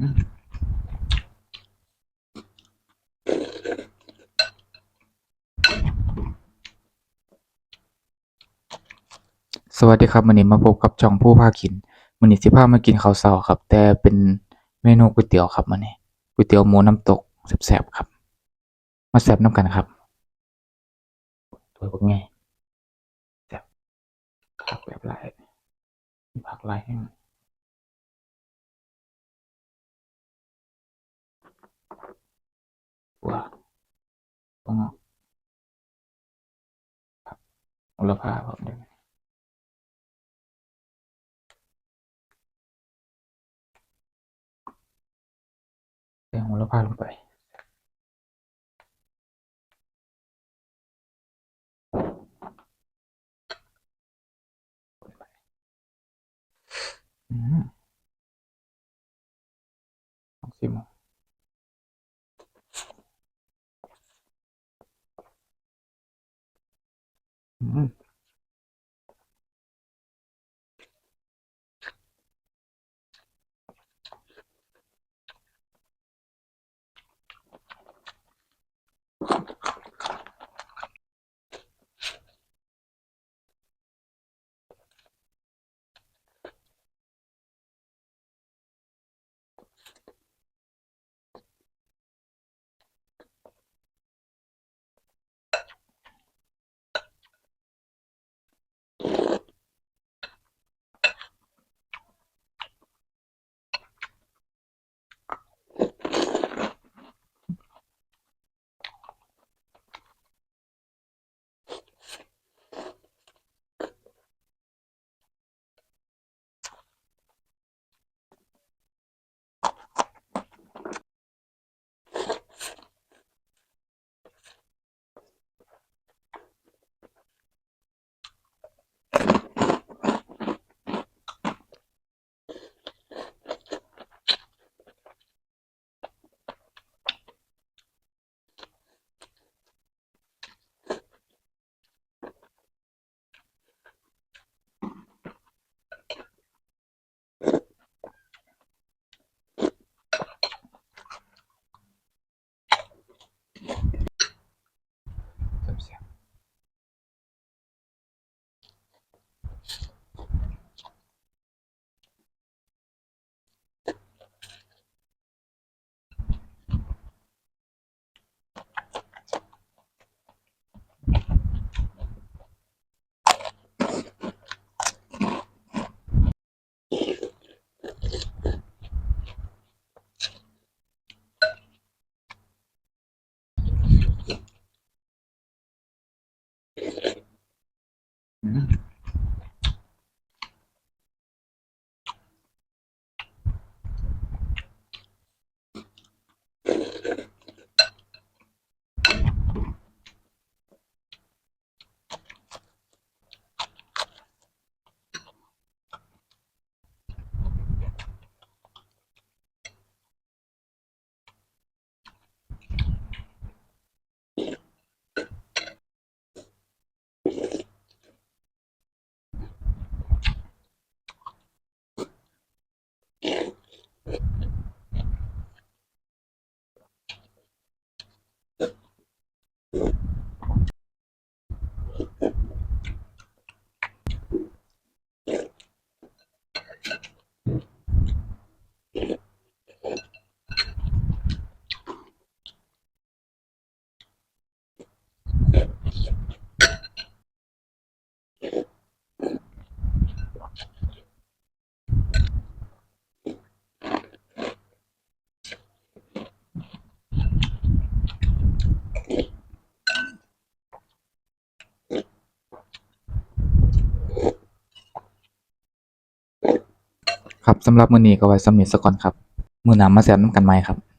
สวัสดีครับมื้อนี้มาพบกับช่องผู้พากินมื้อนี้สิพามากินข้าวเช้าครับแต่เป็นเมนูก๋วยเตี๋ยวครับมื้อนี้ก๋วยเตี๋ยวหมูน้ำตกแซ่บๆครับมาแซ่บนำกันครับถ้วยบักใหญ่แซ่บผักแบบหลายมีผักหลายแฮงว้าถั่วงอกโหระพาพร้อมเด้อใส่โหระพาลงไปอือลองชิมอือแซ่บๆอือครับสำหรับมื้อนี้ก็ไว้ส่ำนี้ซะก่อนครับมื้อหน้ามาแซ่บนำกันใหม่ครับ